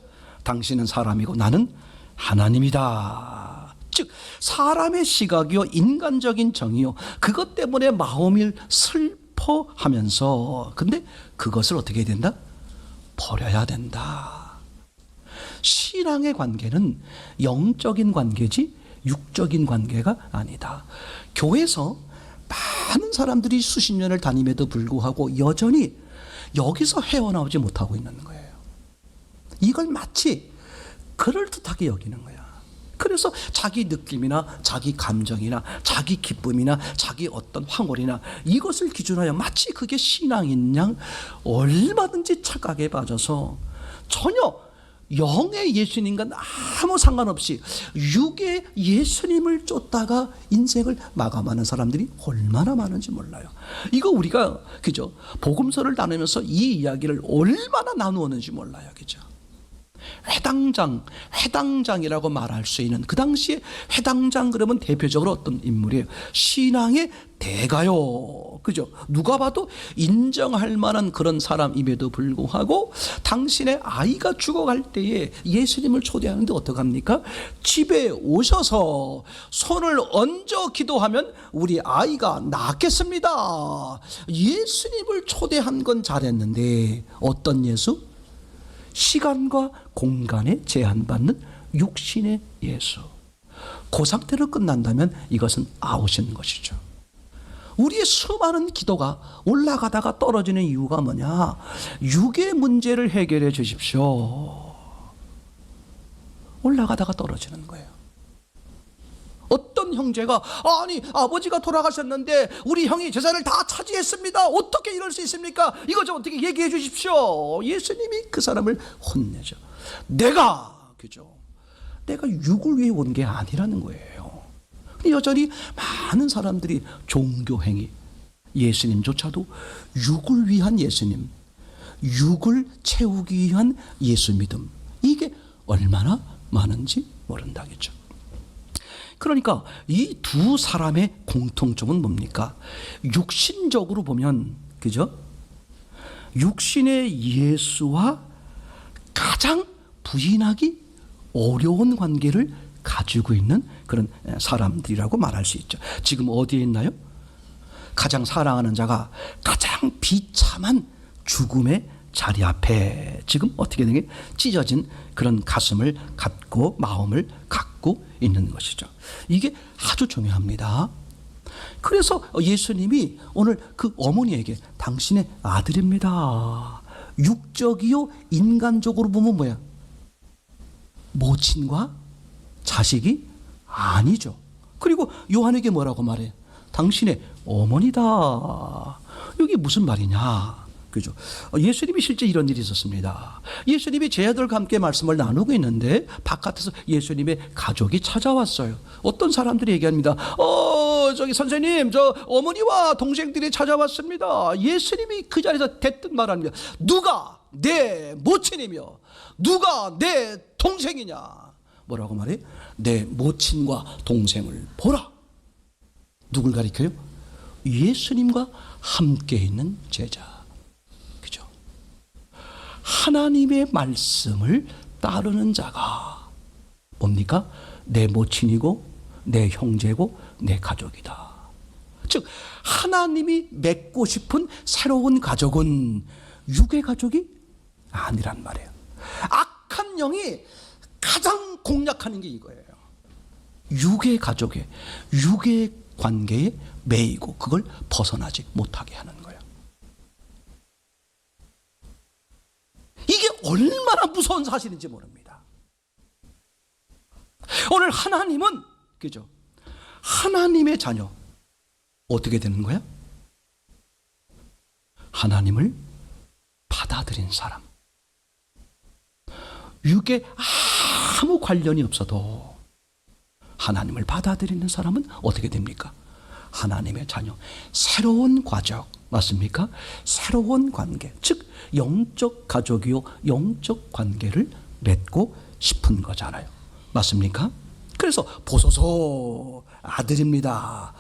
당신은 사람이고 나는 하나님이다. 즉 사람의 시각이요, 인간적인 정의요, 그것 때문에 마음이 슬퍼하면서, 근데 그것을 어떻게 해야 된다? 버려야 된다. 신앙의 관계는 영적인 관계지 육적인 관계가 아니다. 교회에서 많은 사람들이 수십 년을 다님에도 불구하고 여전히 여기서 헤어나오지 못하고 있는 거예요. 이걸 마치 그럴듯하게 여기는 거야. 그래서 자기 느낌이나 자기 감정이나 자기 기쁨이나 자기 어떤 황홀이나 이것을 기준하여 마치 그게 신앙인 양 얼마든지 착각에 빠져서 전혀 영의 예수님과 아무 상관없이 육의 예수님을 쫓다가 인생을 마감하는 사람들이 얼마나 많은지 몰라요. 이거 우리가 그죠? 복음서를 나누면서 이 이야기를 얼마나 나누었는지 몰라요. 그죠? 회당장이라고 말할 수 있는 그 당시에 회당장 그러면 대표적으로 어떤 인물이에요? 신앙의 대가요. 그죠? 누가 봐도 인정할 만한 그런 사람임에도 불구하고 당신의 아이가 죽어갈 때에 예수님을 초대하는데 어떡합니까? 집에 오셔서 손을 얹어 기도하면 우리 아이가 낫겠습니다. 예수님을 초대한 건 잘했는데 어떤 예수? 시간과 공간에 제한받는 육신의 예수. 그 상태로 끝난다면 이것은 아웃인 것이죠. 우리의 수많은 기도가 올라가다가 떨어지는 이유가 뭐냐? 육의 문제를 해결해 주십시오. 올라가다가 떨어지는 거예요. 어떤 형제가 아니 아버지가 돌아가셨는데 우리 형이 재산을 다 차지했습니다. 어떻게 이럴 수 있습니까? 이거 좀 어떻게 얘기해 주십시오. 예수님이 그 사람을 혼내죠. 내가 육을 위해 온 게 아니라는 거예요. 여전히 많은 사람들이 종교행위, 예수님조차도 육을 위한 예수님, 육을 채우기 위한 예수 믿음, 이게 얼마나 많은지 모른다겠죠. 그러니까 이 두 사람의 공통점은 뭡니까? 육신적으로 보면, 그죠? 육신의 예수와 가장 부인하기 어려운 관계를 가지고 있는 그런 사람들이라고 말할 수 있죠. 지금 어디에 있나요? 가장 사랑하는 자가 가장 비참한 죽음의 자리 앞에 지금 어떻게 된 게 찢어진 그런 가슴을 갖고 마음을 갖고 있는 것이죠. 이게 아주 중요합니다. 그래서 예수님이 오늘 그 어머니에게 당신의 아들입니다. 육적이요 인간적으로 보면 뭐야? 모친과 자식이 아니죠. 그리고 요한에게 뭐라고 말해? 당신의 어머니다. 이게 무슨 말이냐? 그죠? 예수님이 실제 이런 일이 있었습니다. 예수님이 제자들과 함께 말씀을 나누고 있는데 바깥에서 예수님의 가족이 찾아왔어요. 어떤 사람들이 얘기합니다. 저기 선생님, 저 어머니와 동생들이 찾아왔습니다. 예수님이 그 자리에서 대뜸 말합니다. 누가 내 모친이며 누가 내 동생이냐? 뭐라고 말해? 내 모친과 동생을 보라. 누굴 가리켜요? 예수님과 함께 있는 제자. 그죠? 하나님의 말씀을 따르는 자가 뭡니까? 내 모친이고 내 형제고 내 가족이다. 즉 하나님이 맺고 싶은 새로운 가족은 육의 가족이 아니란 말이에요. 악한 영이 가장 공략하는 게 이거예요. 육의 가족에, 육의 관계에 매이고 그걸 벗어나지 못하게 하는 거예요. 이게 얼마나 무서운 사실인지 모릅니다. 오늘 하나님은, 그죠? 하나님의 자녀 어떻게 되는 거야? 하나님을 받아들인 사람. 육에 아무 관련이 없어도 하나님을 받아들이는 사람은 어떻게 됩니까? 하나님의 자녀. 새로운 가족, 맞습니까? 새로운 관계, 즉 영적 가족이요 영적 관계를 맺고 싶은 거잖아요. 맞습니까? 그래서 보소서 아들입니다.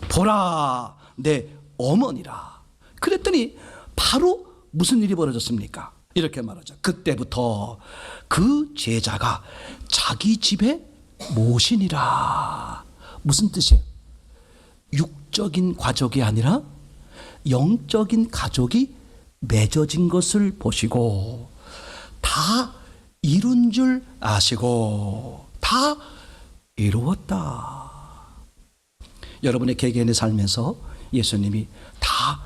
보라 내 어머니라. 그랬더니 바로 무슨 일이 벌어졌습니까? 이렇게 말하죠. 그때부터 그 제자가 자기 집에 모시니라. 무슨 뜻이에요? 육적인 가족이 아니라 영적인 가족이 맺어진 것을 보시고 다 이룬 줄 아시고 다 이루었다. 여러분의 개개인의 삶에서 예수님이 다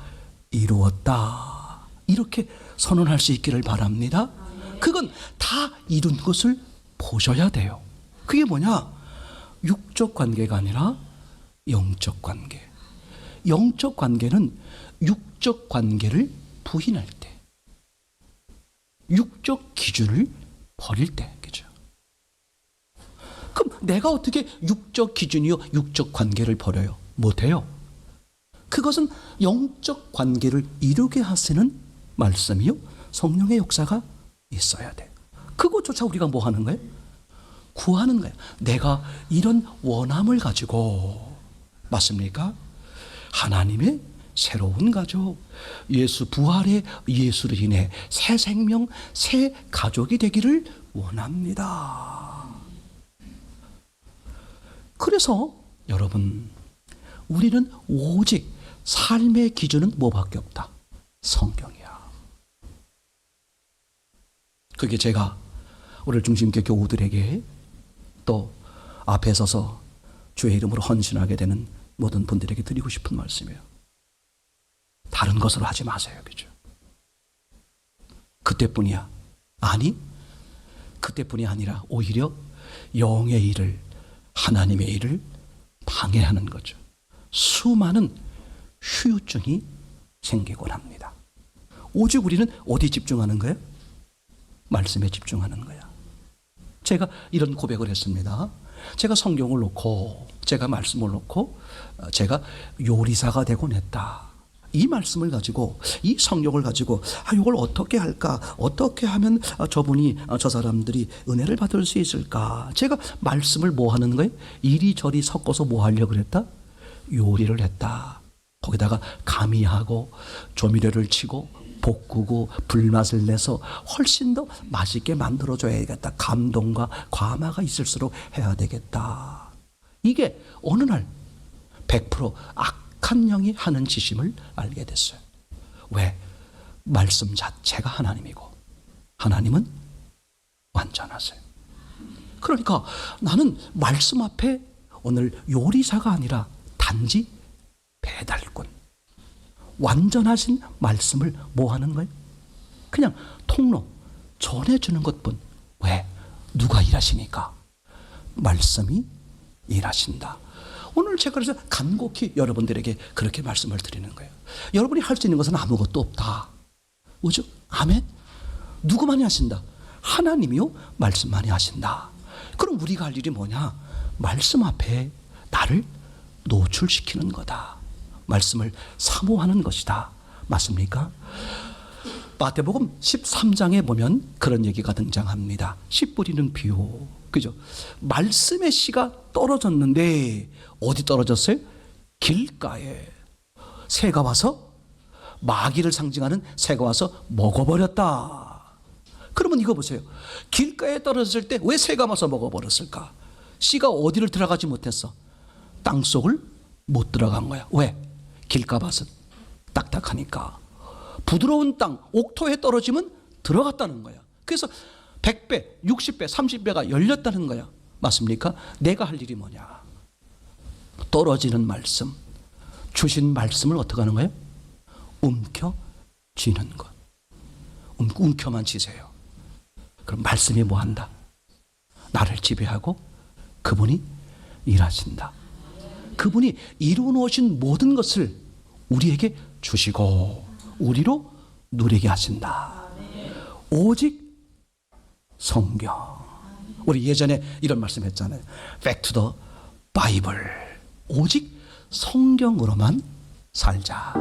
이루었다 이렇게 선언할 수 있기를 바랍니다. 그건 다 이룬 것을 보셔야 돼요. 그게 뭐냐? 육적 관계가 아니라 영적 관계. 영적 관계는 육적 관계를 부인할 때, 육적 기준을 버릴 때, 그죠? 그럼 내가 어떻게 육적 기준이요, 육적 관계를 버려요? 못해요. 그것은 영적 관계를 이루게 하시는 말씀이요, 성령의 역사가 있어야 돼. 그것조차 우리가 뭐 하는 거예요? 구하는 거예요. 내가 이런 원함을 가지고, 맞습니까? 하나님의 새로운 가족, 예수 부활의 예수로 인해 새 생명, 새 가족이 되기를 원합니다. 그래서 여러분, 우리는 오직 삶의 기준은 뭐밖에 없다? 성경이야. 그게 제가 오늘 중심교 교우들에게 또 앞에 서서 주의 이름으로 헌신하게 되는 모든 분들에게 드리고 싶은 말씀이에요. 다른 것으로 하지 마세요. 그죠? 그때뿐이야. 아니, 그때뿐이 아니라 오히려 영의 일을, 하나님의 일을 방해하는 거죠. 수많은 후유증이 생기곤 합니다. 오직 우리는 어디 집중하는 거예요? 말씀에 집중하는 거야. 제가 이런 고백을 했습니다. 제가 성경을 놓고, 제가 말씀을 놓고, 제가 요리사가 되곤 했다. 이 말씀을 가지고, 이 성경을 가지고, 이걸 어떻게 할까? 어떻게 하면 저분이, 저 사람들이 은혜를 받을 수 있을까? 제가 말씀을 뭐 하는 거예요? 이리저리 섞어서 뭐 하려고 그랬다? 요리를 했다. 거기다가 가미하고, 조미료를 치고, 볶고, 불맛을 내서 훨씬 더 맛있게 만들어줘야겠다. 감동과 과마가 있을수록 해야 되겠다. 이게 어느 날 100% 악한 영이 하는 짓임을 알게 됐어요. 왜? 말씀 자체가 하나님이고 하나님은 완전하세요. 그러니까 나는 말씀 앞에 오늘 요리사가 아니라 단지 배달꾼, 완전하신 말씀을 뭐 하는 거예요? 그냥 통로 전해주는 것뿐. 왜? 누가 일하시니까? 말씀이 일하신다. 오늘 제가 그래서 간곡히 여러분들에게 그렇게 말씀을 드리는 거예요. 여러분이 할 수 있는 것은 아무것도 없다. 오죠? 아멘? 누구만이 하신다? 하나님이요? 말씀만이 하신다. 그럼 우리가 할 일이 뭐냐? 말씀 앞에 나를 노출시키는 거다. 말씀을 사모하는 것이다. 맞습니까? 마태복음 13장에 보면 그런 얘기가 등장합니다. 씨 뿌리는 비유. 그죠? 말씀의 씨가 떨어졌는데 어디 떨어졌어요? 길가에. 새가 와서, 마귀를 상징하는 새가 와서 먹어버렸다. 그러면 이거 보세요. 길가에 떨어졌을 때 왜 새가 와서 먹어버렸을까? 씨가 어디를 들어가지 못했어? 땅속을 못 들어간 거야. 왜? 길가밭은 딱딱하니까. 부드러운 땅, 옥토에 떨어지면 들어갔다는 거야. 그래서 100배, 60배, 30배가 열렸다는 거야. 맞습니까? 내가 할 일이 뭐냐? 떨어지는 말씀, 주신 말씀을 어떻게 하는 거예요? 움켜쥐는 것. 움켜만 쥐세요. 그럼 말씀이 뭐 한다? 나를 지배하고 그분이 일하신다. 그분이 이루어놓으신 모든 것을 우리에게 주시고 우리로 누리게 하신다. 오직 성경. 우리 예전에 이런 말씀 했잖아요. Back to the Bible. 오직 성경으로만 살자.